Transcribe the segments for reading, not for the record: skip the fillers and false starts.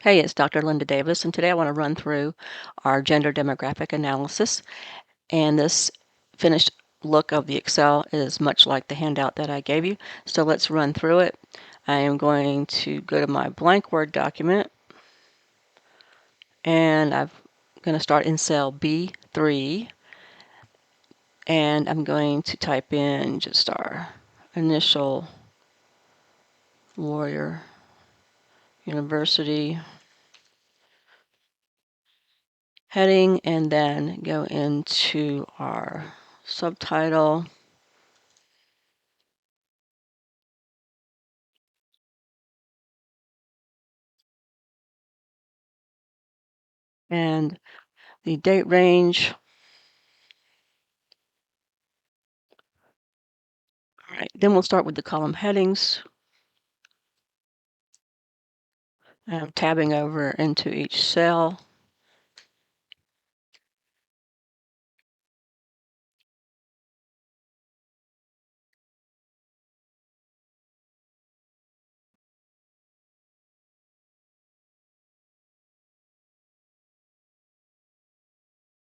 Hey, it's Dr. Linda Davis, and today I want to run through our gender demographic analysis. And this finished look of the Excel is much like the handout that I gave you. So let's run through it. I am going to go to my blank Word document, and I'm going to start in cell B3, and I'm going to type in just our initial Warrior University heading, and then go into our subtitle. And the date range. All right, then we'll start with the column headings. I'm tabbing over into each cell.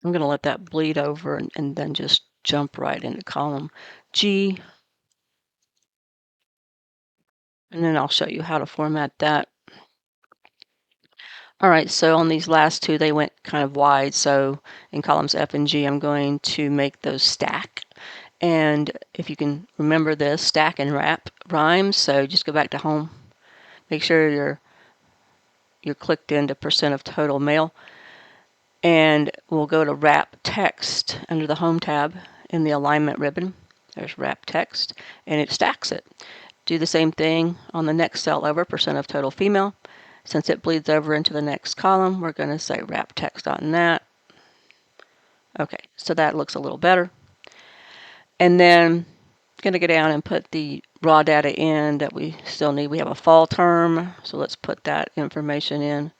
I'm going to let that bleed over and then just jump right into column G. And then I'll show you how to format that. All right, so on these last two, they went kind of wide. So in columns F and G, I'm going to make those stack. And if you can remember this, stack and wrap rhymes. So just go back to home. Make sure you're clicked into percent of total male. And we'll go to wrap text under the home tab in the alignment ribbon. There's wrap text, and it stacks it. Do the same thing on the next cell over, percent of total female. Since it bleeds over into the next column, we're going to say wrap text on that. Okay, so that looks a little better. And then going to go down and put the raw data in that we still need. We have a fall term, so let's put that information in.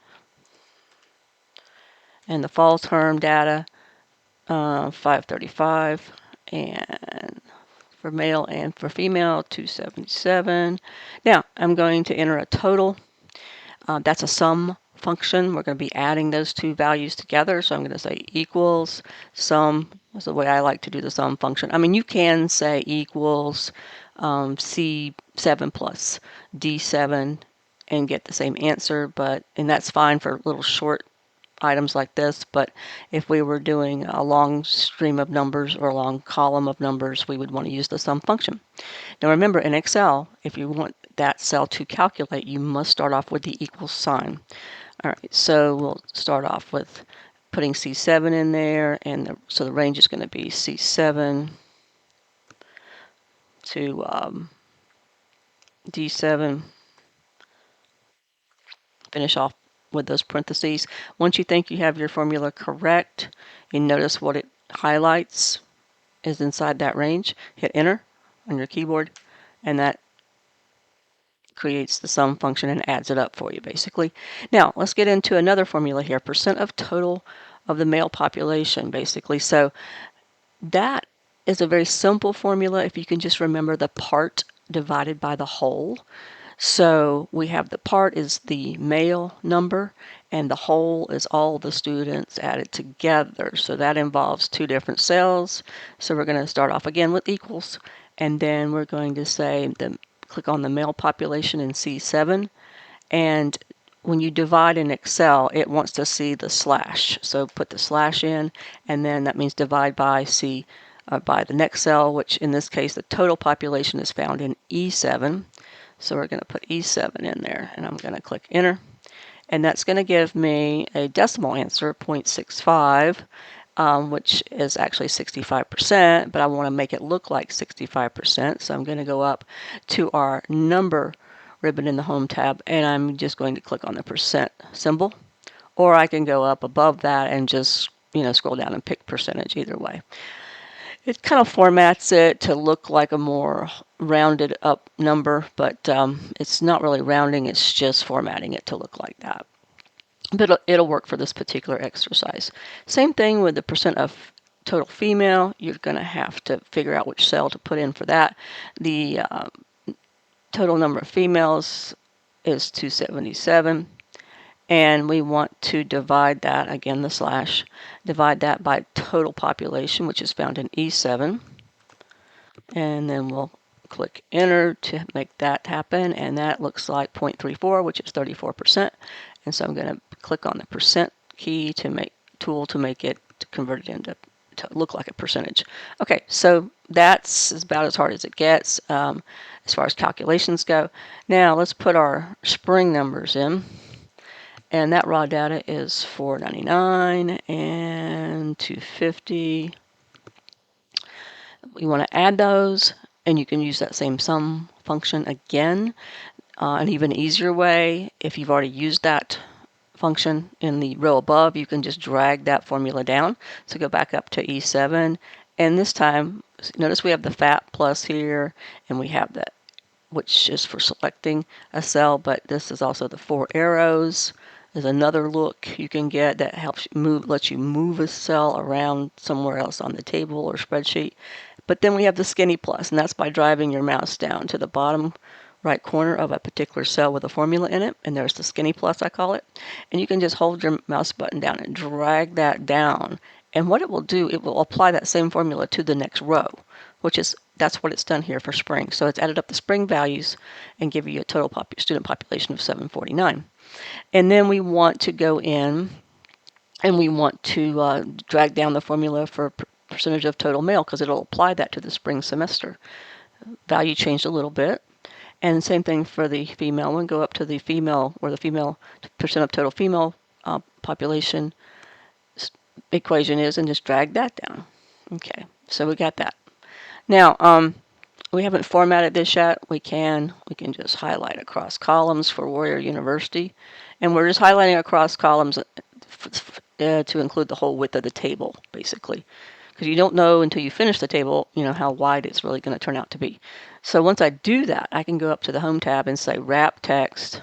And the fall term data, 535, and for male and for female, 277. Now, I'm going to enter a total. That's a sum function. We're going to be adding those two values together. So I'm going to say equals sum. That's the way I like to do the sum function. I mean, you can say equals C7 plus D7 and get the same answer, and that's fine for little short items like this, but if we were doing a long stream of numbers or a long column of numbers, we would want to use the sum function. Now remember, in Excel, if you want that cell to calculate, you must start off with the equal sign. All right, so we'll start off with putting C7 in there, and so the range is going to be C7 to D7. Finish off with those parentheses. Once you think you have your formula correct, you notice what it highlights is inside that range. Hit enter on your keyboard, and that creates the sum function and adds it up for you, basically. Now, let's get into another formula here, percent of total of the male population, basically. So that is a very simple formula if you can just remember the part divided by the whole. So we have the part is the male number, and the whole is all the students added together. So that involves two different cells. So we're going to start off again with equals, and then we're going to say click on the male population in C7, and when you divide in Excel, it wants to see the slash. So put the slash in, and then that means divide by by the next cell, which in this case the total population is found in E7. So we're going to put E7 in there, and I'm going to click enter. And that's going to give me a decimal answer, 0.65, which is actually 65%, but I want to make it look like 65%. So I'm going to go up to our number ribbon in the Home tab, and I'm just going to click on the percent symbol. Or I can go up above that and just scroll down and pick percentage, either way. It kind of formats it to look like a more rounded up number, but it's not really rounding, it's just formatting it to look like that. But it'll work for this particular exercise. Same thing with the percent of total female. You're going to have to figure out which cell to put in for that. The total number of females is 277. And we want to divide that, again the slash, divide that by total population, which is found in E7. And then we'll click enter to make that happen, and that looks like 0.34, which is 34%. And so I'm going to click on the percent key to make it to convert it into to look like a percentage. Okay, so that's about as hard as it gets as far as calculations go. Now let's put our spring numbers in. And that raw data is 499 and 250. You want to add those, and you can use that same sum function again. An even easier way, if you've already used that function in the row above, you can just drag that formula down. So go back up to E7, and this time, notice we have the fat plus here, and we have that, which is for selecting a cell, but this is also the 4 arrows. There's another look you can get that helps you move, lets you move a cell around somewhere else on the table or spreadsheet. But then we have the skinny plus, and that's by driving your mouse down to the bottom right corner of a particular cell with a formula in it, and there's the skinny plus, I call it. And you can just hold your mouse button down and drag that down. And what it will do, it will apply that same formula to the next row, which is, that's what it's done here for spring. So it's added up the spring values and give you a total student population of 749. And then we want to go in and we want to drag down the formula for percentage of total male, because it'll apply that to the spring semester. Value changed a little bit. And same thing for the female one. Go up to the female, where the female percent of total female population equation is, and just drag that down. Okay, so we got that. Now, we haven't formatted this yet. We can just highlight across columns for Warrior University. And we're just highlighting across columns to include the whole width of the table, basically. Because you don't know until you finish the table, how wide it's really going to turn out to be. So once I do that, I can go up to the Home tab and say Wrap Text.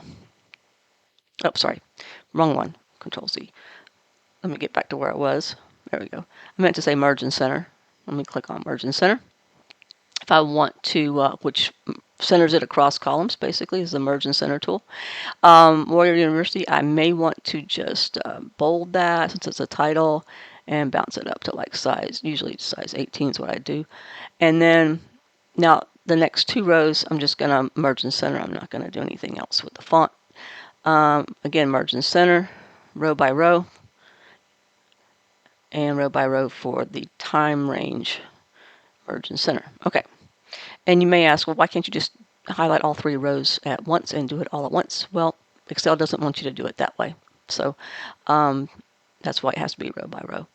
Oh, sorry, wrong one. Control Z. Let me get back to where it was. There we go. I meant to say Merge and Center. Let me click on Merge and Center. If I want to, which centers it across columns, basically, is the Merge and Center tool. Warrior University, I may want to just bold that since it's a title and bounce it up to like usually size 18 is what I do. And then, now the next 2 rows, I'm just going to merge and center. I'm not going to do anything else with the font. Again, merge and center, row by row, and row by row for the time range, merge and center. Okay. And you may ask, well, why can't you just highlight all 3 rows at once and do it all at once? Well, Excel doesn't want you to do it that way. So that's why it has to be row by row.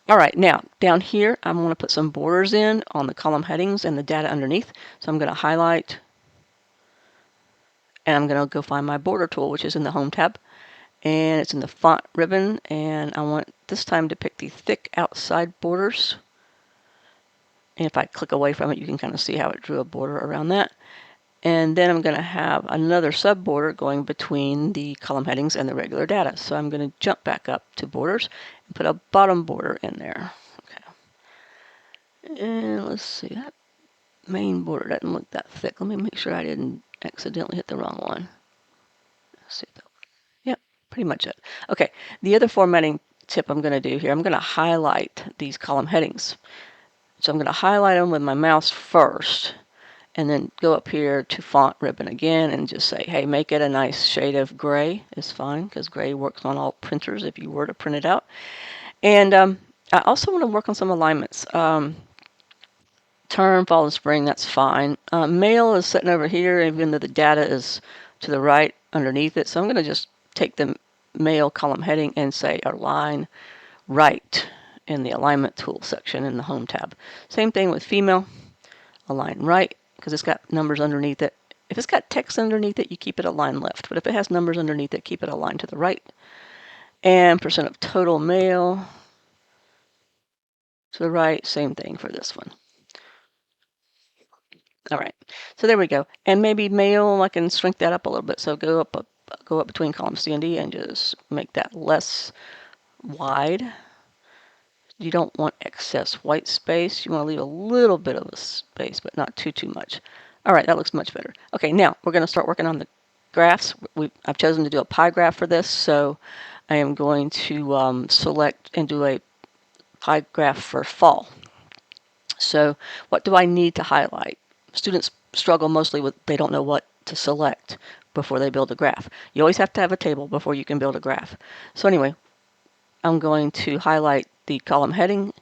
All right, now down here, I'm going to put some borders in on the column headings and the data underneath. So I'm going to highlight, and I'm going to go find my border tool, which is in the Home tab. And it's in the font ribbon, and I want this time to pick the thick outside borders. And if I click away from it, you can kind of see how it drew a border around that. And then I'm going to have another sub border going between the column headings and the regular data. So I'm going to jump back up to borders and put a bottom border in there. Okay. And let's see, that main border doesn't look that thick. Let me make sure I didn't accidentally hit the wrong one. Let's see. Yep, pretty much it. Okay, the other formatting tip I'm going to do here, I'm going to highlight these column headings. So I'm going to highlight them with my mouse first, and then go up here to font ribbon again and just say, hey, make it a nice shade of gray. Is fine, because gray works on all printers if you were to print it out. And I also want to work on some alignments. Term, fall, and spring, that's fine. Male is sitting over here, even though the data is to the right underneath it. So I'm going to just take the male column heading and say align right in the alignment tool section in the Home tab. Same thing with female, align right, because it's got numbers underneath it. If it's got text underneath it, you keep it aligned left. But if it has numbers underneath it, keep it aligned to the right. And percent of total male to the right, same thing for this one. All right, so there we go. And maybe male, I can shrink that up a little bit. So go up between columns C and D and just make that less wide. You don't want excess white space. You want to leave a little bit of a space, but not too much. All right, that looks much better. Okay, now we're going to start working on the graphs. I've chosen to do a pie graph for this, so I am going to select and do a pie graph for fall. So what do I need to highlight? Students struggle mostly with they don't know what to select before they build a graph. You always have to have a table before you can build a graph. So anyway, I'm going to highlight the column heading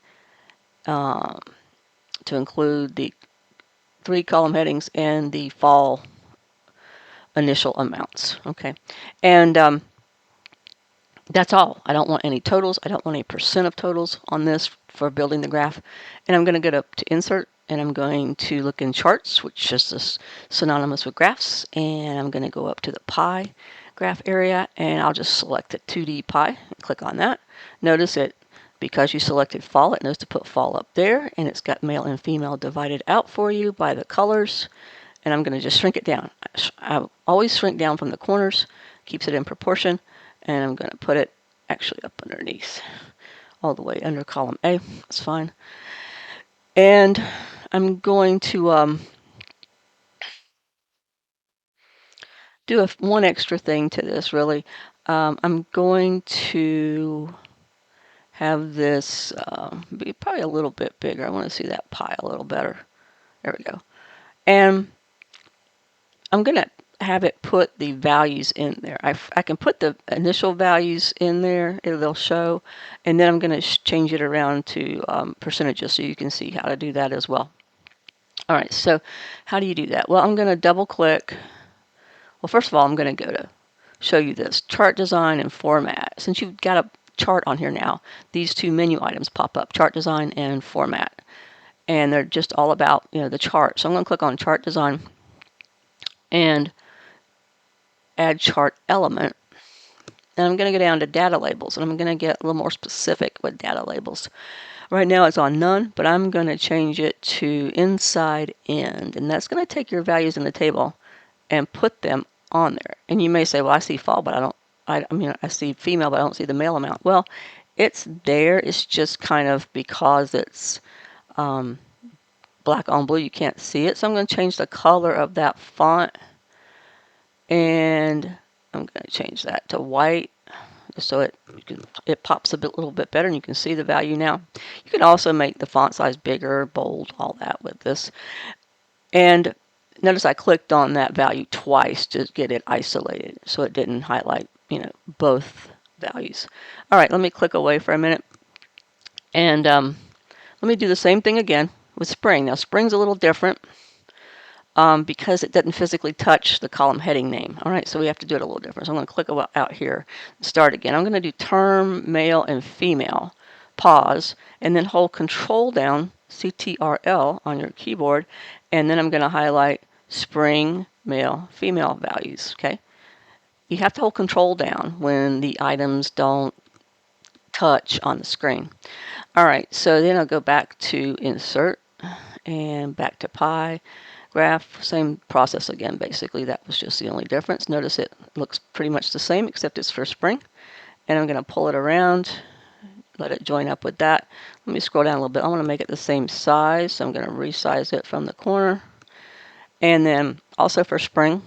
to include the 3 column headings and the fall initial amounts. Okay, and that's all. I don't want any totals. I don't want any percent of totals on this for building the graph. And I'm going to get up to insert and I'm going to look in charts, which is this synonymous with graphs. And I'm going to go up to the pie graph area and I'll just select the 2D pie and click on that. Notice it, because you selected fall, it knows to put fall up there, and it's got male and female divided out for you by the colors. And I'm going to just shrink it down. I always shrink down from the corners, keeps it in proportion. And I'm going to put it actually up underneath, all the way under column A. That's fine. And I'm going to do one extra thing to this, really. I'm going to have this be probably a little bit bigger. I want to see that pie a little better. There we go. And I'm going to have it put the values in there. I can put the initial values in there, they'll show, and then I'm going to change it around to percentages so you can see how to do that as well. All right, so how do you do that? Well, I'm going to double click. Well, first of all, I'm going to go to show you this chart design and format. Since you've got a chart on here now, these 2 menu items pop up, chart design and format, and they're just all about the chart. So I'm going to click on chart design and add chart element. And I'm going to go down to data labels, and I'm going to get a little more specific with data labels. Right now it's on none, but I'm going to change it to inside end, and that's going to take your values in the table and put them on there. And you may say, well, I see fall, but I see female, but I don't see the male amount. Well, it's there. It's just kind of because it's black on blue, you can't see it. So I'm going to change the color of that font, and I'm going to change that to white so it pops a little bit better and you can see the value now. You can also make the font size bigger, bold, all that with this. And notice I clicked on that value twice to get it isolated so it didn't highlight both values. All right, let me click away for a minute and let me do the same thing again with spring. Now spring's a little different because it doesn't physically touch the column heading name. All right, so we have to do it a little different. So I'm going to click out here and start again. I'm going to do term, male, and female, pause, and then hold Control down, CTRL on your keyboard, and then I'm going to highlight spring, male, female values, okay? You have to hold Control down when the items don't touch on the screen. All right, so then I'll go back to Insert and back to Pie. Graph, same process again, basically. That was just the only difference. Notice it looks pretty much the same, except it's for spring. And I'm going to pull it around, let it join up with that. Let me scroll down a little bit. I want to make it the same size, so I'm going to resize it from the corner. And then also for spring,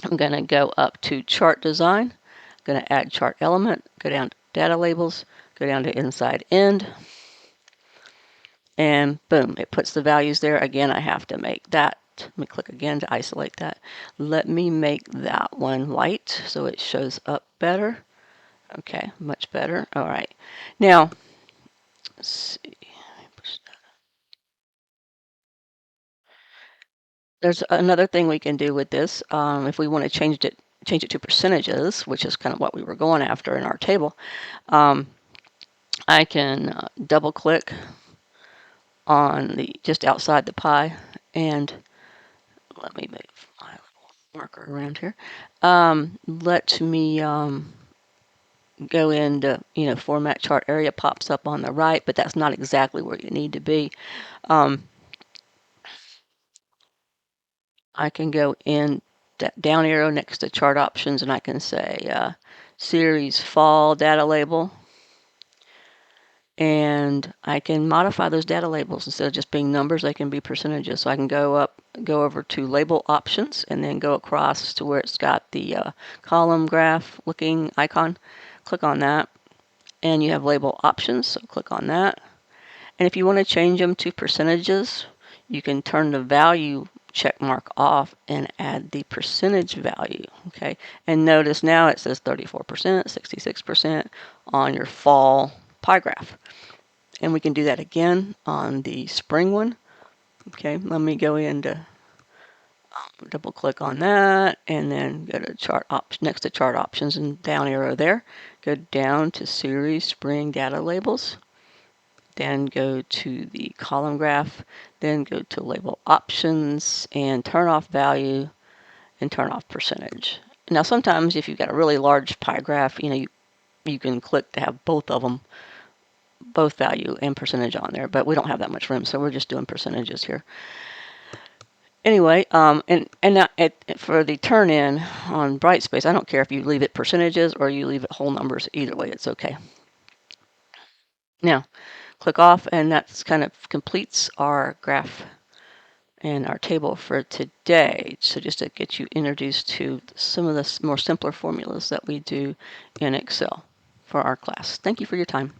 I'm going to go up to chart design. I'm going to add chart element, go down to data labels, go down to inside end. And boom, it puts the values there. Again, I have to make that. Let me click again to isolate that. Let me make that one white so it shows up better. Okay, much better. All right. Now, let's see. There's another thing we can do with this. If we want to change it to percentages, which is kind of what we were going after in our table, I can double click on the just outside the pie and let me make my little marker around here. Let me go into, format chart area pops up on the right, but that's not exactly where you need to be. I can go in that down arrow next to chart options and I can say series fall data label. and I can modify those data labels. Instead of just being numbers, they can be percentages. So I can go over to label options, and then go across to where it's got the column graph looking icon. Click on that, and you have label options, so click on that. And if you want to change them to percentages, you can turn the value check mark off and add the percentage value. Okay, and notice now it says 34%, 66% on your fall pie graph. And we can do that again on the spring one. Okay, let me go into double click on that, and then go to chart next to chart options, and down arrow there. Go down to series spring data labels. Then go to the column graph. Then go to label options and turn off value and turn off percentage. Now sometimes if you've got a really large pie graph, you can click to have both of them, both value and percentage on there, but we don't have that much room, so we're just doing percentages here. Anyway, and now for the turn in on Brightspace, I don't care if you leave it percentages or you leave it whole numbers. Either way, it's okay. Now, click off, and that's kind of completes our graph and our table for today. So just to get you introduced to some of the more simpler formulas that we do in Excel for our class. Thank you for your time.